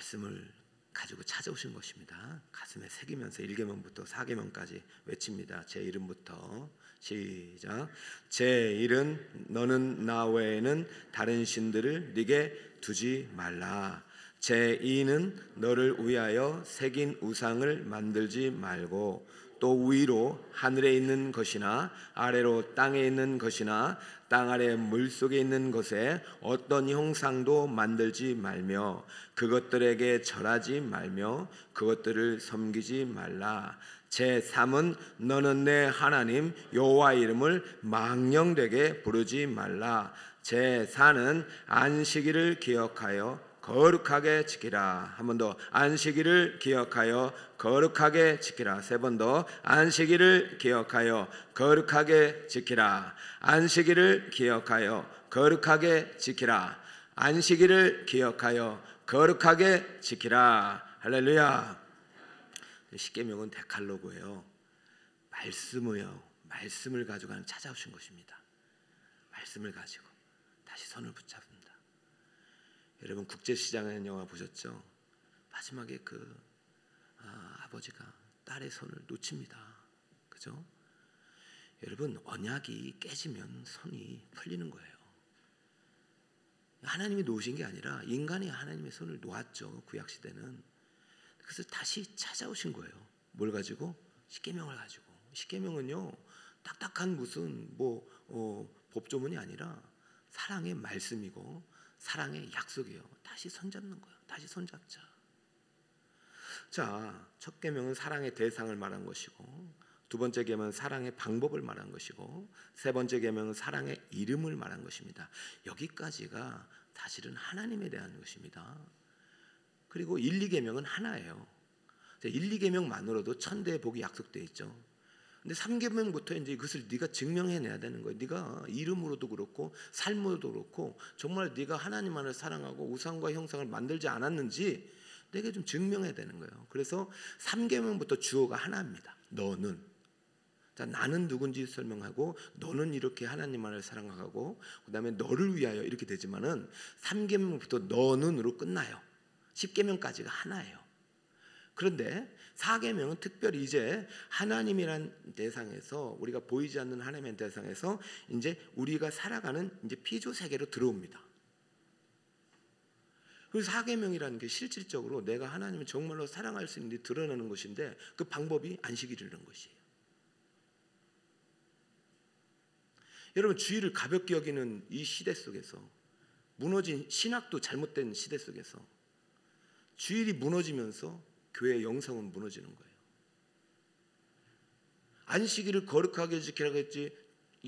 말씀을 가지고 찾아오신 것입니다. 가슴에 새기면서 1계명부터 4계명까지 외칩니다. 제 이름부터 시작. 제 일은 너는 나 외에는 다른 신들을 네게 두지 말라. 제 이는 너를 위하여 새긴 우상을 만들지 말고 또 위로 하늘에 있는 것이나 아래로 땅에 있는 것이나 땅 아래 물속에 있는 것에 어떤 형상도 만들지 말며 그것들에게 절하지 말며 그것들을 섬기지 말라. 제3은 너는 내 하나님 여호와 이름을 망령되게 부르지 말라. 제4는 안식일을 기억하여 거룩하게 지키라. 한 번 더. 안식일을 기억하여 거룩하게 지키라. 세 번 더. 안식일을 기억하여 거룩하게 지키라. 안식일을 기억하여 거룩하게 지키라. 안식일을 기억하여 거룩하게 지키라. 할렐루야. 십계명은 데칼로그예요. 말씀을 가지고 찾아오신 것입니다. 말씀을 가지고 다시 손을 붙잡습니다. 여러분 국제시장의 영화 보셨죠? 마지막에 아버지가 딸의 손을 놓칩니다. 그죠? 여러분 언약이 깨지면 손이 풀리는 거예요. 하나님이 놓으신 게 아니라 인간이 하나님의 손을 놓았죠. 구약시대는. 그래서 다시 찾아오신 거예요. 뭘 가지고? 십계명을 가지고. 십계명은요 딱딱한 무슨 법조문이 아니라 사랑의 말씀이고 사랑의 약속이에요. 다시 손잡는 거예요. 다시 손잡자. 자, 첫 계명은 사랑의 대상을 말한 것이고, 두 번째 계명은 사랑의 방법을 말한 것이고, 세 번째 계명은 사랑의 이름을 말한 것입니다. 여기까지가 사실은 하나님에 대한 것입니다. 그리고 1, 2계명은 하나예요. 1, 2계명만으로도 천대의 복이 약속되어 있죠. 근데 3계명부터 이제 이것을 네가 증명해내야 되는 거예요. 네가 이름으로도 그렇고 삶으로도 그렇고 정말 네가 하나님만을 사랑하고 우상과 형상을 만들지 않았는지 내가 좀 증명해야 되는 거예요. 그래서 3계명부터 주어가 하나입니다. 너는. 자, 나는 누군지 설명하고 너는 이렇게 하나님만을 사랑하고 그다음에 너를 위하여 이렇게 되지만은 3계명부터 너는으로 끝나요. 10계명까지가 하나예요. 그런데 4계명은 특별히 이제 하나님이란 대상에서 우리가 보이지 않는 하나님의 대상에서 이제 우리가 살아가는 이제 피조 세계로 들어옵니다. 그래서 4계명이라는 게 실질적으로 내가 하나님을 정말로 사랑할 수 있는지 드러내는 것인데 그 방법이 안식일이라는 것이에요. 여러분 주의를 가볍게 여기는 이 시대 속에서 무너진 신학도 잘못된 시대 속에서 주일이 무너지면서 교회의 영성은 무너지는 거예요. 안식일을 거룩하게 지키라고 했지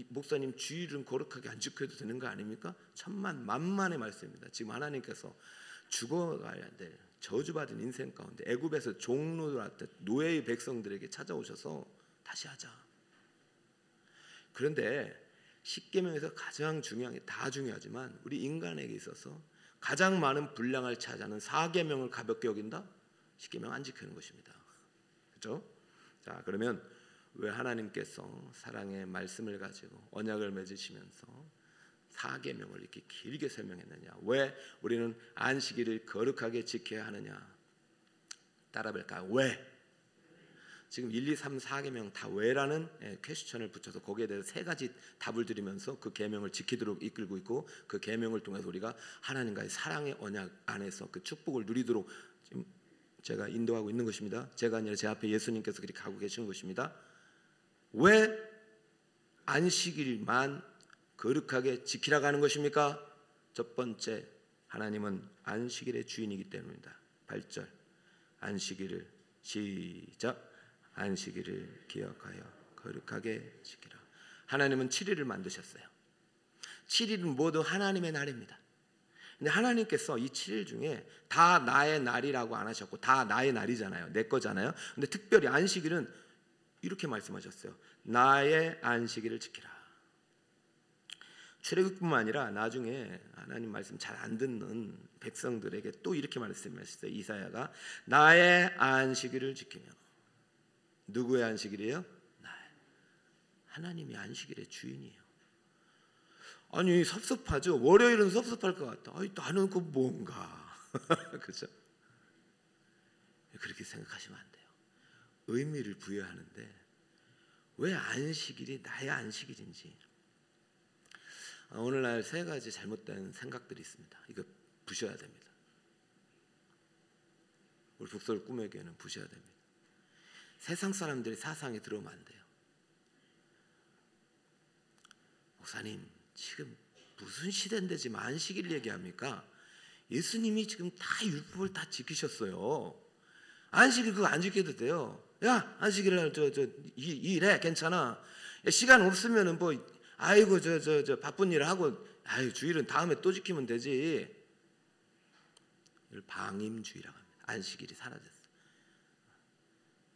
목사님 주일은 거룩하게 안 지켜도 되는 거 아닙니까? 천만만만의 말씀입니다. 지금 하나님께서 죽어가야 될 저주받은 인생 가운데 애굽에서 종노릇 노예의 백성들에게 찾아오셔서 다시 하자. 그런데 십계명에서 가장 중요한 게 다 중요하지만 우리 인간에게 있어서 가장 많은 분량을 차지하는 4계명을 가볍게 여긴다? 십계명 안 지키는 것입니다. 그렇죠? 자, 그러면 왜 하나님께서 사랑의 말씀을 가지고 언약을 맺으시면서 4계명을 이렇게 길게 설명했느냐? 왜 우리는 안식일을 거룩하게 지켜야 하느냐? 따라볼까요? 왜? 지금 1, 2, 3, 4계명 다 왜라는 퀘스천을 붙여서 거기에 대해서 세 가지 답을 드리면서 그 계명을 지키도록 이끌고 있고 그 계명을 통해서 우리가 하나님과의 사랑의 언약 안에서 그 축복을 누리도록 지금 제가 인도하고 있는 것입니다. 제가 아니라 제 앞에 예수님께서 그렇게 가고 계시는 것입니다. 왜 안식일만 거룩하게 지키라고 하는 것입니까? 첫 번째, 하나님은 안식일의 주인이기 때문입니다. 8절 안식일을 시작 안식일을 기억하여 거룩하게 지키라. 하나님은 7일을 만드셨어요. 7일은 모두 하나님의 날입니다. 근데 하나님께서 이 7일 중에 다 나의 날이라고 안 하셨고 다 나의 날이잖아요. 내 거잖아요. 근데 특별히 안식일은 이렇게 말씀하셨어요. 나의 안식일을 지키라. 출애굽뿐만 아니라 나중에 하나님 말씀 잘 안 듣는 백성들에게 또 이렇게 말씀하셨어요. 이사야가 나의 안식일을 지키며. 누구의 안식일이에요? 나의. 하나님이 안식일의 주인이에요. 아니 섭섭하죠. 월요일은 섭섭할 것 같다. 아니, 나는 그 뭔가 그렇죠? 그렇게 생각하시면 안 돼요. 의미를 부여하는데 왜 안식일이 나의 안식일인지. 오늘날 세 가지 잘못된 생각들이 있습니다. 이거 부셔야 됩니다. 우리 북서울 꿈의 교회는 부셔야 됩니다. 세상 사람들이 사상에 들어오면 안 돼요. 목사님, 지금 무슨 시대인데 지금 안식일 얘기합니까? 예수님이 지금 다 율법을 다 지키셨어요. 안식일 그거 안 지켜도 돼요. 야, 안식일날 일해, 괜찮아. 야, 시간 없으면은 뭐 아이고 저 바쁜 일 하고 아유 주일은 다음에 또 지키면 되지. 이걸 방임주의라고 합니다. 안식일이 사라졌어요.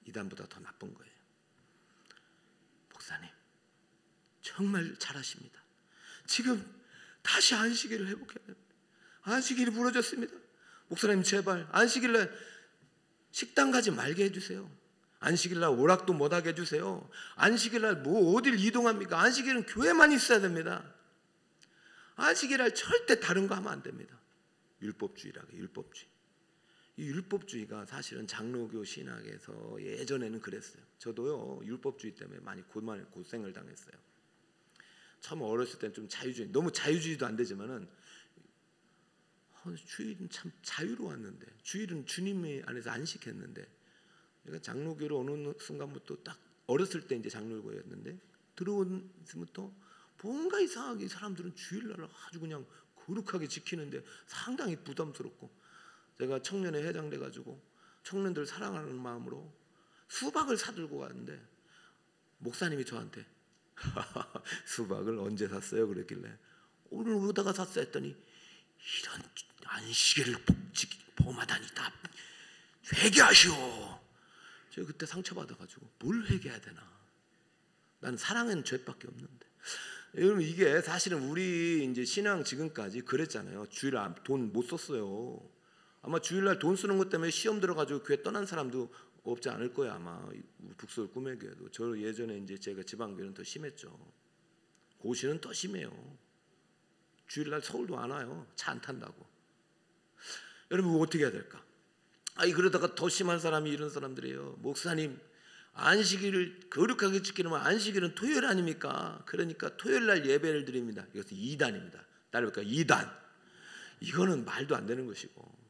이단보다 더 나쁜 거예요. 목사님 정말 잘하십니다. 지금 다시 안식일을 회복해야 됩니다. 안식일이 무너졌습니다. 목사님 제발 안식일날 식당 가지 말게 해주세요. 안식일날 오락도 못하게 해주세요. 안식일날 뭐 어딜 이동합니까? 안식일은 교회만 있어야 됩니다. 안식일날 절대 다른 거 하면 안 됩니다. 율법주의라고 해요. 율법주의. 이 율법주의가 사실은 장로교 신학에서 예전에는 그랬어요. 저도요 율법주의 때문에 많이 고생을 당했어요. 처음 어렸을 때는 좀 자유주의, 너무 자유주의도 안 되지만은 주일은 참 자유로웠는데, 주일은 주님의 안에서 안식했는데, 내가 장로교로 어느 순간부터 딱 어렸을 때 이제 장로교였는데 들어오면서부터 뭔가 이상하게 사람들은 주일날을 아주 그냥 거룩하게 지키는데 상당히 부담스럽고, 제가 청년회 회장 돼가지고 청년들 사랑하는 마음으로 수박을 사들고 갔는데 목사님이 저한테 수박을 언제 샀어요? 그랬길래 오늘 오다가 샀어 했더니 이런 안식일을 범하다니 다 회개하시오. 제가 그때 상처받아가지고 뭘 회개해야 되나? 나는 사랑은 죄밖에 없는데. 여러분 이게 사실은 우리 이제 신앙 지금까지 그랬잖아요. 주일날 돈 못 썼어요. 아마 주일날 돈 쓰는 것 때문에 시험 들어가지고 교회 떠난 사람도 없지 않을 거예요. 아마 북서울 꿈의 교회도. 저 예전에 이제 제가 지방교회는 더 심했죠. 고시는 더 심해요. 주일날 서울도 안 와요. 차 안 탄다고. 여러분 어떻게 해야 될까? 그러다가 더 심한 사람이 이런 사람들이에요. 목사님 안식일을 거룩하게 지키려면 안식일은 토요일 아닙니까? 그러니까 토요일날 예배를 드립니다. 이것은 이단입니다. 따라볼까? 이단. 이거는 말도 안 되는 것이고,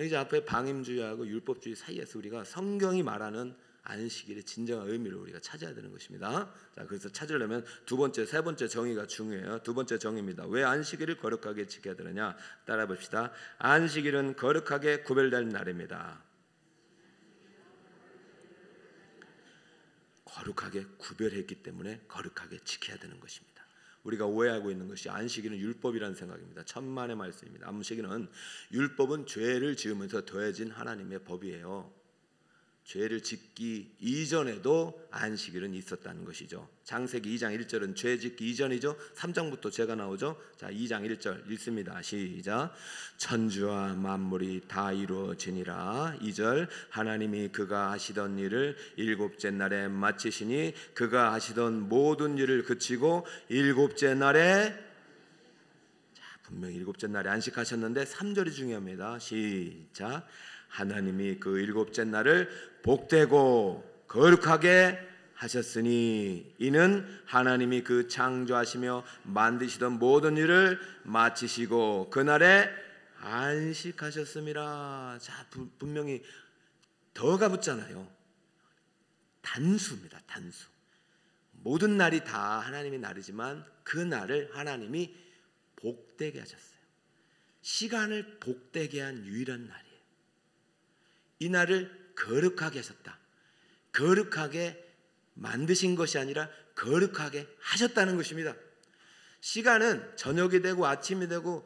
이제 앞에 방임주의하고 율법주의 사이에서 우리가 성경이 말하는 안식일의 진정한 의미를 우리가 찾아야 되는 것입니다. 자, 그래서 찾으려면 두 번째, 세 번째 정의가 중요해요. 두 번째 정의입니다. 왜 안식일을 거룩하게 지켜야 되느냐? 따라 봅시다. 안식일은 거룩하게 구별될 날입니다. 거룩하게 구별했기 때문에 거룩하게 지켜야 되는 것입니다. 우리가 오해하고 있는 것이 안식일은 율법이라는 생각입니다. 천만의 말씀입니다. 안식일은 율법은 죄를 지으면서 더해진 하나님의 법이에요. 죄를 짓기 이전에도 안식일은 있었다는 것이죠. 창세기 2장 1절은 죄 짓기 이전이죠. 3장부터 죄가 나오죠. 자, 2장 1절 읽습니다. 시작. 천주와 만물이 다 이루어지니라. 2절 하나님이 그가 하시던 일을 일곱째 날에 마치시니 그가 하시던 모든 일을 그치고 일곱째 날에, 자, 분명히 일곱째 날에 안식하셨는데 3절이 중요합니다. 시작. 하나님이 그 일곱째 날을 복되고 거룩하게 하셨으니 이는 하나님이 그 창조하시며 만드시던 모든 일을 마치시고 그날에 안식하셨음이라. 자, 분명히 더가 붙잖아요. 단수입니다. 단수. 모든 날이 다 하나님의 날이지만 그 날을 하나님이 복되게 하셨어요. 시간을 복되게 한 유일한 날이에요. 이 날을 거룩하게 하셨다. 거룩하게 만드신 것이 아니라 거룩하게 하셨다는 것입니다. 시간은 저녁이 되고 아침이 되고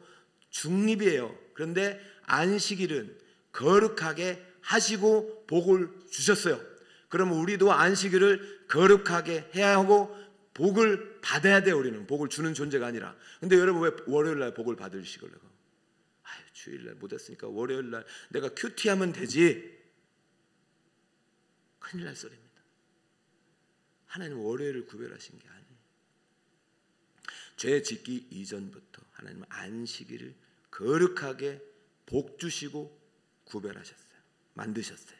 중립이에요. 그런데 안식일은 거룩하게 하시고 복을 주셨어요. 그러면 우리도 안식일을 거룩하게 해야 하고 복을 받아야 돼요. 우리는 복을 주는 존재가 아니라. 근데 여러분 왜 월요일날 복을 받으시려고? 주일날 못했으니까 월요일날 내가 큐티하면 되지. 큰일 날 소리입니다. 하나님은 월요일을 구별하신 게 아니에요. 죄 짓기 이전부터 하나님은 안식일을 거룩하게 복 주시고 구별하셨어요. 만드셨어요.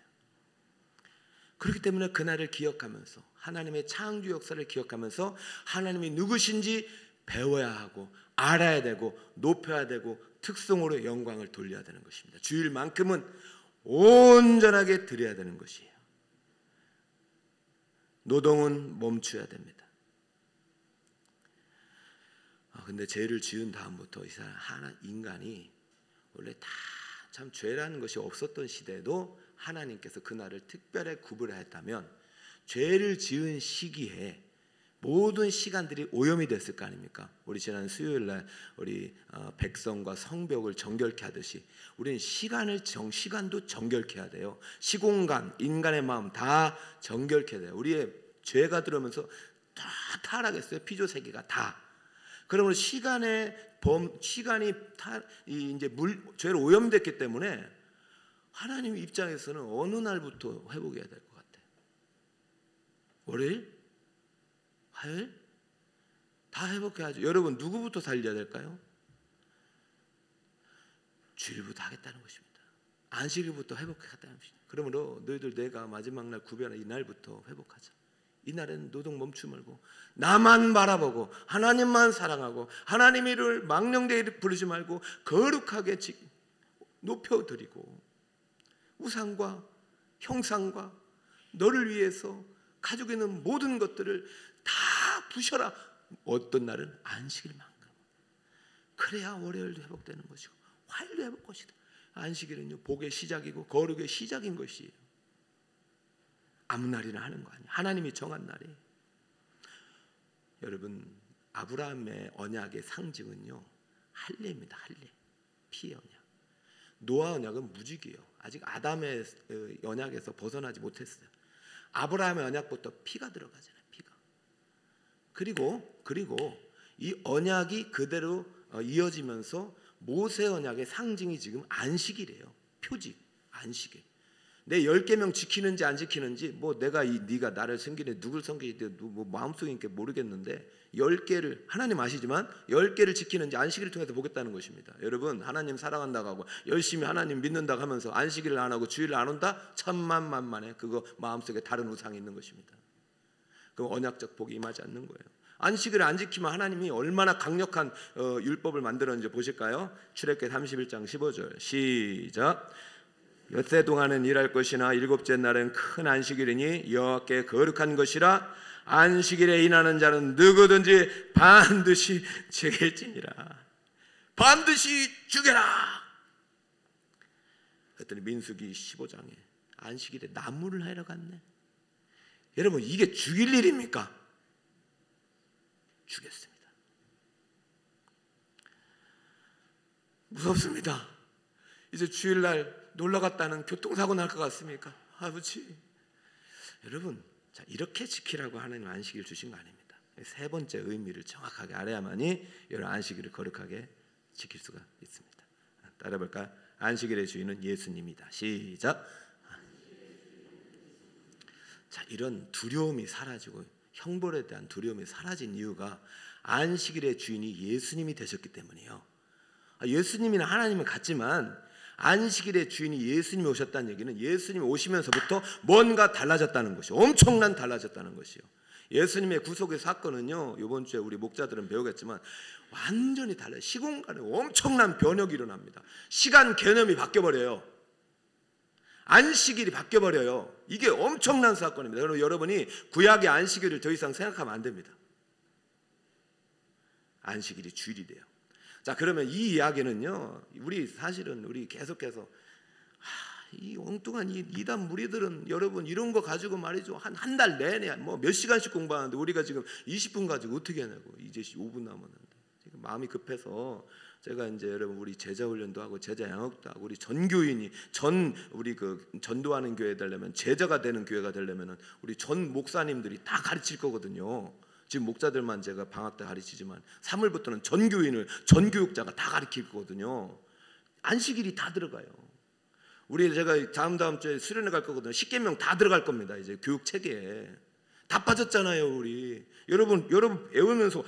그렇기 때문에 그날을 기억하면서 하나님의 창조 역사를 기억하면서 하나님이 누구신지 배워야 하고 알아야 되고 높여야 되고 특성으로 영광을 돌려야 되는 것입니다. 주일만큼은 온전하게 드려야 되는 것이에요. 노동은 멈춰야 됩니다. 근데 죄를 지은 다음부터 이 사람 인간이 원래 다 참 죄라는 것이 없었던 시대에도 하나님께서 그날을 특별히 구별했다면 죄를 지은 시기에 모든 시간들이 오염이 됐을 거 아닙니까? 우리 지난 수요일날 우리 백성과 성벽을 정결케 하듯이 우리는 시간도 정결케 해야 돼요. 시공간, 인간의 마음 다 정결케 돼요. 우리의 죄가 들어오면서 다 타락했어요. 피조세계가 다. 그러면 시간이 이제 죄로 오염됐기 때문에 하나님 입장에서는 어느 날부터 회복해야 될 것 같아요? 월요일? 화요일? 다 회복해야죠. 여러분 누구부터 살려야 될까요? 주일부터 하겠다는 것입니다. 안식일부터 회복하겠다는 것입니다. 그러므로 너희들 내가 마지막 날 구별한 이 날부터 회복하자. 이날에는 노동 멈추 말고 나만 바라보고 하나님만 사랑하고 하나님 이름을 망령되이 부르지 말고 거룩하게 높여드리고 우상과 형상과 너를 위해서 가지고 있는 모든 것들을 다 부셔라. 어떤 날은 안식일만큼. 그래야 월요일도 회복되는 것이고 화요일도 회복 것이다. 안식일은요 복의 시작이고 거룩의 시작인 것이에요. 아무 날이나 하는 거 아니에요. 하나님이 정한 날이. 여러분 아브라함의 언약의 상징은요 할례입니다. 할례. 피의 언약. 노아 언약은 무직이에요. 아직 아담의 언약에서 벗어나지 못했어요. 아브라함의 언약부터 피가 들어가잖아요. 피가. 그리고 이 언약이 그대로 이어지면서 모세 언약의 상징이 지금 안식이래요. 표직, 안식일. 내 10계명 지키는지 안 지키는지 네가 나를 섬기는데 누굴 섬기는지 마음속에 있게 모르겠는데 10개를 하나님 아시지만 10개를 지키는지 안식일을 통해서 보겠다는 것입니다. 여러분 하나님 사랑한다고 하고 열심히 하나님 믿는다고 하면서 안식일을 안 하고 주일을 안 온다? 천만만만에 그거 마음속에 다른 우상이 있는 것입니다. 그럼 언약적 복이 임하지 않는 거예요. 안식일을 안 지키면 하나님이 얼마나 강력한 율법을 만들었는지 보실까요? 출애굽기 31장 15절 시작. 엿새 동안은 일할 것이나 일곱째 날은 큰 안식일이니 여호와께 거룩한 것이라. 안식일에 인하는 자는 누구든지 반드시 죽일지니라. 반드시 죽여라. 그랬더니 민수기 15장에 안식일에 나무를 하러 갔네. 여러분 이게 죽일 일입니까? 죽였습니다. 무섭습니다. 이제 주일날 놀러 갔다는 교통사고 날 것 같습니까? 아버지. 여러분 자 이렇게 지키라고 하나님 안식일 주신 거 아닙니다. 세 번째 의미를 정확하게 알아야만이 여러분 안식일을 거룩하게 지킬 수가 있습니다. 따라볼까요? 안식일의 주인은 예수님이다. 시작. 자 이런 두려움이 사라지고 형벌에 대한 두려움이 사라진 이유가 안식일의 주인이 예수님이 되셨기 때문이에요. 예수님이나 하나님은 같지만 안식일의 주인이 예수님이 오셨다는 얘기는 예수님이 오시면서부터 뭔가 달라졌다는 것이요. 엄청난 달라졌다는 것이요. 예수님의 구속의 사건은요. 이번 주에 우리 목자들은 배우겠지만 완전히 달라요. 시공간에 엄청난 변혁이 일어납니다. 시간 개념이 바뀌어버려요. 안식일이 바뀌어버려요. 이게 엄청난 사건입니다. 그럼 여러분이 구약의 안식일을 더 이상 생각하면 안 됩니다. 안식일이 주일이 돼요. 자 그러면 이 이야기는요 우리 계속해서 이 엉뚱한 이단 무리들은 여러분 이런 거 가지고 말이죠 한 달 내내 몇 시간씩 공부하는데 우리가 지금 20분 가지고 어떻게 하냐고. 이제 5분 남았는데 지금 마음이 급해서 제가 이제 여러분 우리 제자 훈련도 하고 제자 양육도 하고 우리 전교인이 우리 전도하는 교회 되려면 제자가 되는 교회가 되려면은 우리 전 목사님들이 다 가르칠 거거든요. 지금 목자들만 제가 방학 때 가르치지만 3월부터는 전교인을 전교육자가 다 가르칠 거거든요. 안식일이 다 들어가요. 제가 다음 주에 수련회 갈 거거든요. 10계명 다 들어갈 겁니다. 이제 교육 체계에 다 빠졌잖아요. 우리 여러분 외우면서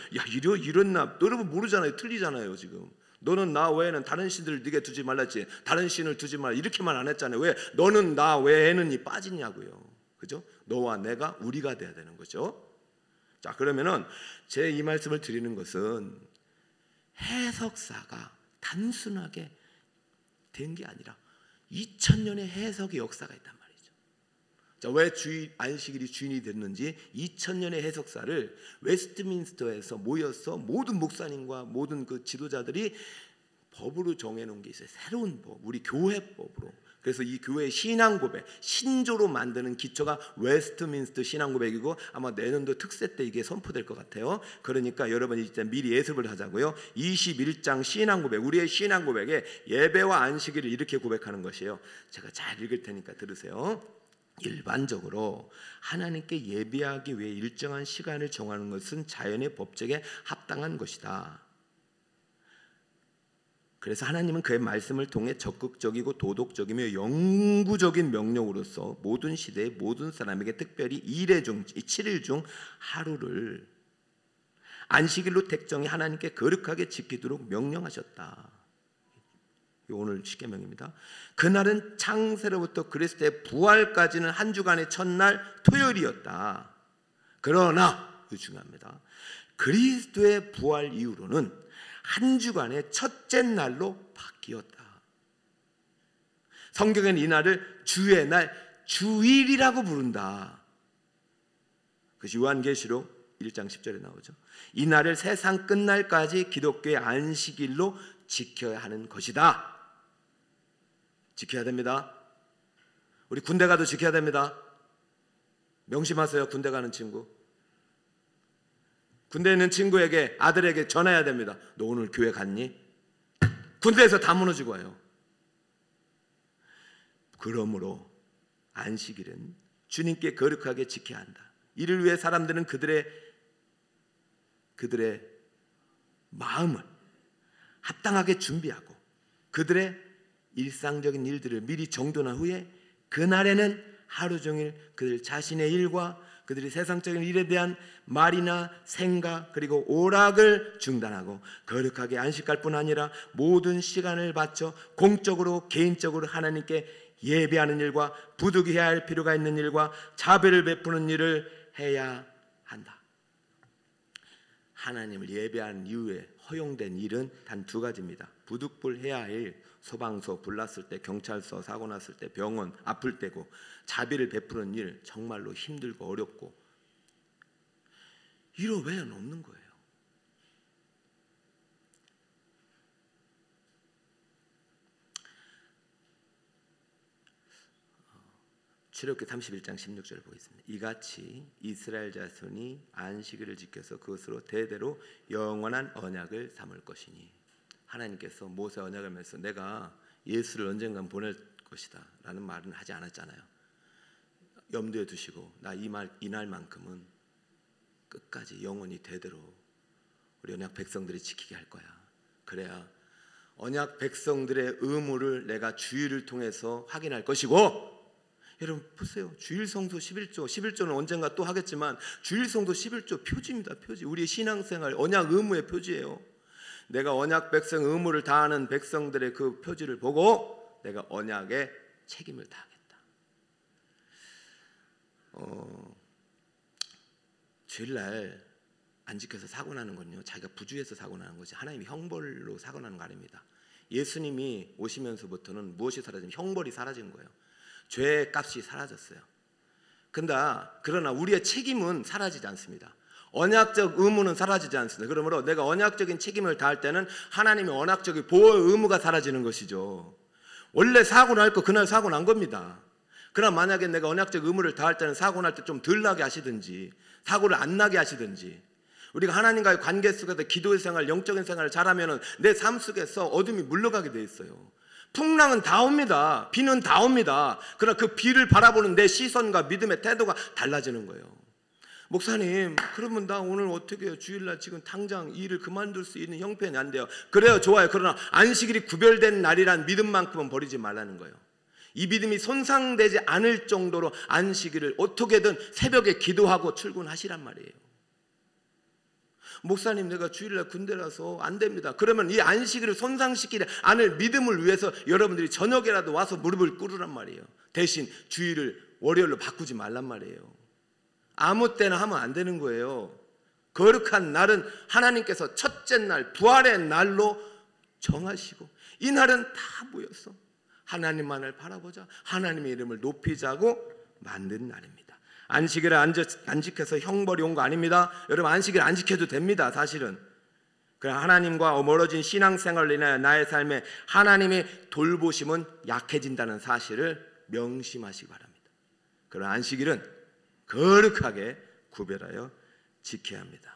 이랬나? 여러분 모르잖아요. 틀리잖아요. 지금 너는 나 외에는 다른 신들을 네게 두지 말랐지. 다른 신을 두지 말라. 이렇게만 안 했잖아요. 왜 너는 나 외에는 이 빠지냐고요. 그죠? 너와 내가 우리가 돼야 되는 거죠. 자, 그러면은 제 이 말씀을 드리는 것은 해석사가 단순하게 된 게 아니라 2000년의 해석의 역사가 있단 말이죠. 자, 왜 안식일이 주인이 됐는지 2000년의 해석사를 웨스트민스터에서 모여서 모든 목사님과 모든 그 지도자들이 법으로 정해놓은 게 있어요. 새로운 법, 우리 교회법으로. 그래서 이 교회의 신앙고백, 신조로 만드는 기초가 웨스트민스터 신앙고백이고 아마 내년도 특세 때 이게 선포될 것 같아요. 그러니까 여러분이 이제 미리 예습을 하자고요. 21장 신앙고백, 우리의 신앙고백에 예배와 안식일을 이렇게 고백하는 것이에요. 제가 잘 읽을 테니까 들으세요. 일반적으로 하나님께 예배하기 위해 일정한 시간을 정하는 것은 자연의 법칙에 합당한 것이다. 그래서 하나님은 그의 말씀을 통해 적극적이고 도덕적이며 영구적인 명령으로서 모든 시대의 모든 사람에게 특별히 7일 중 하루를 안식일로 택정해 하나님께 거룩하게 지키도록 명령하셨다. 오늘 십계명입니다. 그날은 창세로부터 그리스도의 부활까지는 한 주간의 첫날 토요일이었다. 그러나 이거 중요합니다. 그리스도의 부활 이후로는 한 주간의 첫째 날로 바뀌었다. 성경에는 이 날을 주의 날, 주일이라고 부른다. 그것이 요한계시록 1장 10절에 나오죠. 이 날을 세상 끝날까지 기독교의 안식일로 지켜야 하는 것이다. 지켜야 됩니다. 우리 군대 가도 지켜야 됩니다. 명심하세요. 군대 가는 친구. 군대에 있는 친구에게, 아들에게 전해야 됩니다. 너 오늘 교회 갔니? 군대에서 다 무너지고 와요. 그러므로 안식일은 주님께 거룩하게 지켜야 한다. 이를 위해 사람들은 그들의 마음을 합당하게 준비하고 그들의 일상적인 일들을 미리 정돈한 후에 그날에는 하루 종일 그들 자신의 일과 그들이 세상적인 일에 대한 말이나 생각 그리고 오락을 중단하고 거룩하게 안식할 뿐 아니라 모든 시간을 바쳐 공적으로 개인적으로 하나님께 예배하는 일과 부득이해야 할 필요가 있는 일과 자비를 베푸는 일을 해야 한다. 하나님을 예배하는 이후에 허용된 일은 단 2가지입니다. 부득불해야 할 일, 소방서 불났을 때, 경찰서 사고 났을 때, 병원 아플 때고, 자비를 베푸는 일 정말로 힘들고 어렵고 이로 외에는 없는 거예요. 출애굽기 31장 16절을 보겠습니다. 이같이 이스라엘 자손이 안식일을 지켜서 그것으로 대대로 영원한 언약을 삼을 것이니. 하나님께서 모세 언약을 맺어서 내가 예수를 언젠간 보낼 것이다 라는 말은 하지 않았잖아요. 염두에 두시고 나 이날만큼은 끝까지 영원히 대대로 우리 언약 백성들이 지키게 할 거야. 그래야 언약 백성들의 의무를 내가 주일을 통해서 확인할 것이고, 여러분 보세요. 주일 성수 11조는 언젠가 또 하겠지만 주일 성수 11조 표지입니다. 표지. 우리의 신앙생활 언약 의무의 표지예요. 내가 언약 백성 의무를 다하는 백성들의 그 표지를 보고 내가 언약의 책임을 다하겠다. 주일날 안 지켜서 사고 나는 건요, 자기가 부주의해서 사고 나는 것이 하나님이 형벌로 사고 나는 거 아닙니다. 예수님이 오시면서부터는 무엇이 사라지면 형벌이 사라진 거예요. 죄의 값이 사라졌어요. 그러나 우리의 책임은 사라지지 않습니다. 언약적 의무는 사라지지 않습니다. 그러므로 내가 언약적인 책임을 다할 때는 하나님의 언약적인 보호 의무가 사라지는 것이죠. 원래 사고 날 거 그날 사고 난 겁니다. 그러나 만약에 내가 언약적 의무를 다할 때는 사고 날 때 좀 덜 나게 하시든지 사고를 안 나게 하시든지, 우리가 하나님과의 관계 속에서 기도의 생활, 영적인 생활을 잘하면 내 삶 속에서 어둠이 물러가게 돼 있어요. 풍랑은 다 옵니다. 비는 다 옵니다. 그러나 그 비를 바라보는 내 시선과 믿음의 태도가 달라지는 거예요. 목사님, 그러면 나 오늘 어떻게 해요? 주일날 지금 당장 일을 그만둘 수 있는 형편이 안 돼요. 그래요, 좋아요. 그러나 안식일이 구별된 날이란 믿음만큼은 버리지 말라는 거예요. 이 믿음이 손상되지 않을 정도로 안식일을 어떻게든 새벽에 기도하고 출근하시란 말이에요. 목사님, 내가 주일날 군대라서 안 됩니다. 그러면 이 안식일을 손상시키지 않을 믿음을 위해서 여러분들이 저녁에라도 와서 무릎을 꿇으란 말이에요. 대신 주일을 월요일로 바꾸지 말란 말이에요. 아무 때나 하면 안 되는 거예요. 거룩한 날은 하나님께서 첫째 날, 부활의 날로 정하시고, 이 날은 다 모여서 하나님만을 바라보자, 하나님의 이름을 높이자고 만든 날입니다. 안식일을 안 지켜서 형벌이 온 거 아닙니다. 여러분, 안식일 안 지켜도 됩니다. 사실은 그러나 하나님과 멀어진 신앙생활로 인하여 나의 삶에 하나님의 돌보심은 약해진다는 사실을 명심하시기 바랍니다. 그러나 안식일은 거룩하게 구별하여 지켜야 합니다.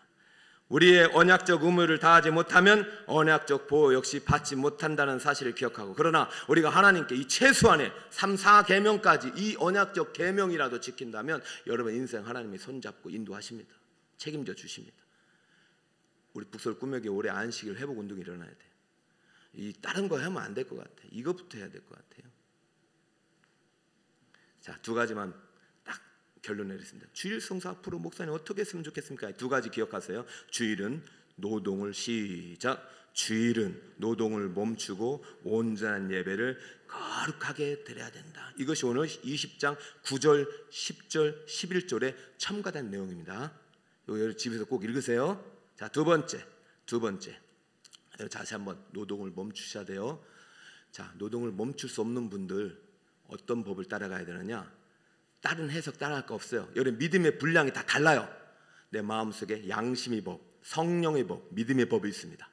우리의 언약적 의무를 다하지 못하면 언약적 보호 역시 받지 못한다는 사실을 기억하고, 그러나 우리가 하나님께 이 최소한의 3, 4계명까지 이 언약적 계명이라도 지킨다면 여러분 인생 하나님이 손잡고 인도하십니다. 책임져 주십니다. 우리 북서울 꿈에게 올해 안식일 회복 운동이 일어나야 돼. 이 다른 거 하면 안 될 것 같아. 이것부터 해야 될 것 같아요. 자, 두 가지만 딱 결론 내리겠습니다. 주일 성수 앞으로 목사님 어떻게 했으면 좋겠습니까? 두 가지 기억하세요. 주일은 노동을 시작. 주일은 노동을 멈추고 온전한 예배를 거룩하게 드려야 된다. 이것이 오늘 20장 9절, 10절, 11절에 첨가된 내용입니다. 이거 집에서 꼭 읽으세요. 자, 두 번째 자세히 한번 노동을 멈추셔야 돼요. 자, 노동을 멈출 수 없는 분들 어떤 법을 따라가야 되느냐? 다른 해석 따라갈 거 없어요. 여러분 믿음의 분량이 다 달라요. 내 마음속에 양심의 법, 성령의 법, 믿음의 법이 있습니다.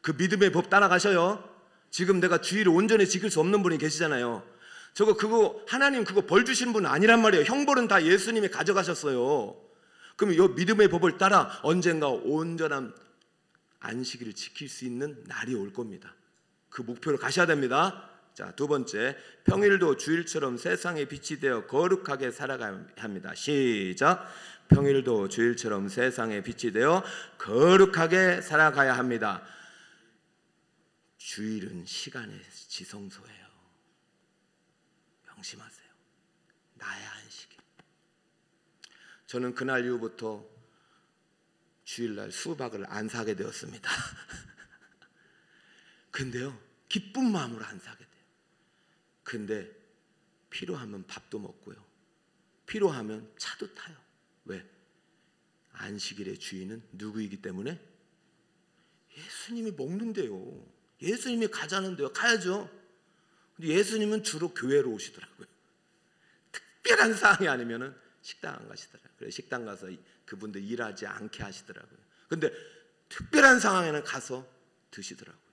그 믿음의 법 따라가셔요. 지금 내가 주일을 온전히 지킬 수 없는 분이 계시잖아요. 그거 하나님 그거 벌 주신 분 아니란 말이에요. 형벌은 다 예수님이 가져가셨어요. 그럼 이 믿음의 법을 따라 언젠가 온전한 안식일을 지킬 수 있는 날이 올 겁니다. 그 목표로 가셔야 됩니다. 자, 두 번째, 평일도 주일처럼 세상의 빛이 되어 거룩하게 살아가야 합니다. 시작. 평일도 주일처럼 세상의 빛이 되어 거룩하게 살아가야 합니다. 주일은 시간의 지성소예요. 명심하세요. 나의 안식일. 저는 그날 이후부터 주일날 수박을 안 사게 되었습니다. 근데요, 기쁜 마음으로 안 사게 돼요. 근데 필요하면 밥도 먹고요, 필요하면 차도 타요. 왜? 안식일의 주인은 누구이기 때문에? 예수님이 먹는데요. 예수님이 가자는데요. 가야죠. 근데 예수님은 주로 교회로 오시더라고요. 특별한 사항이 아니면은 식당 안 가시더라고요. 그래서 식당 가서 그분들 일하지 않게 하시더라고요. 근데 특별한 상황에는 가서 드시더라고요.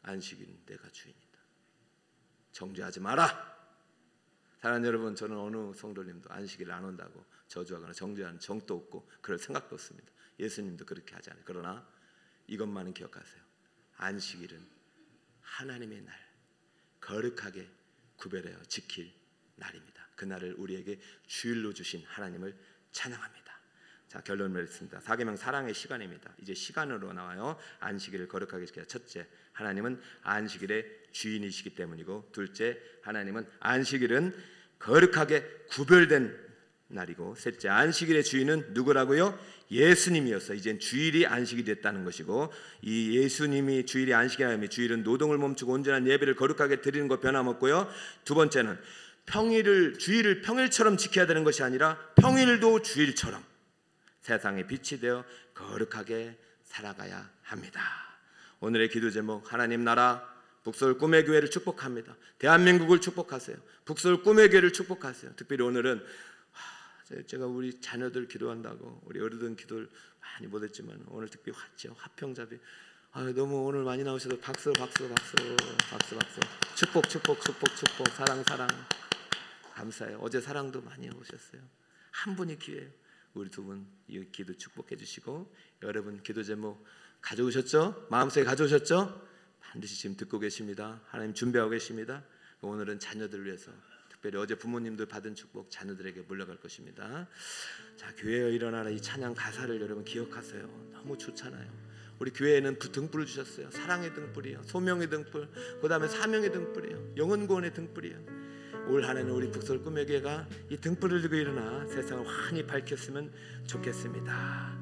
안식일은 내가 주인이다. 정죄하지 마라. 사랑하는 여러분, 저는 어느 성도님도 안식일 안 온다고 저주하거나 정죄하는 정도 없고 그럴 생각도 없습니다. 예수님도 그렇게 하지 않아요. 그러나 이것만은 기억하세요. 안식일은 하나님의 날, 거룩하게 구별하여 지킬 날입니다. 그날을 우리에게 주일로 주신 하나님을 찬양합니다. 자, 결론을 내렸습니다. 4계명 사랑의 시간입니다. 이제 시간으로 나와요. 안식일을 거룩하게 지켜야. 첫째, 하나님은 안식일의 주인이시기 때문이고, 둘째, 하나님은 안식일은 거룩하게 구별된 날이고, 셋째, 안식일의 주인은 누구라고요? 예수님이었어. 이젠 주일이 안식이 됐다는 것이고, 이 예수님이 주일이 안식이라면 주일은 노동을 멈추고 온전한 예배를 거룩하게 드리는 것 변함없고요. 두 번째는 주일을 평일처럼 지켜야 되는 것이 아니라 평일도 주일처럼 세상의 빛이 되어 거룩하게 살아가야 합니다. 오늘의 기도 제목, 하나님 나라 북서울 꿈의 교회를 축복합니다. 대한민국을 축복하세요. 북서울 꿈의 교회를 축복하세요. 특별히 오늘은 제가 우리 자녀들 기도한다고 우리 어르신 기도를 많이 못했지만 오늘 특별히 왔죠. 화평자비. 너무 오늘 많이 나오셔서 박수. 축복. 사랑. 감사해요. 어제 사랑도 많이 오셨어요. 한 분이 기회예요. 우리 두 분 이 기도 축복해 주시고, 여러분 기도 제목 가져오셨죠? 마음속에 가져오셨죠? 반드시 지금 듣고 계십니다. 하나님 준비하고 계십니다. 오늘은 자녀들 위해서, 특별히 어제 부모님들 받은 축복 자녀들에게 물려갈 것입니다. 자, 교회여 일어나라, 이 찬양 가사를 여러분 기억하세요. 너무 좋잖아요. 우리 교회에는 등불을 주셨어요. 사랑의 등불이요, 소명의 등불, 그 다음에 사명의 등불이요, 영혼구원의 등불이요. 올 한해는 우리 북서울 꿈의 교회가 이 등불을 들고 일어나 세상을 환히 밝혔으면 좋겠습니다.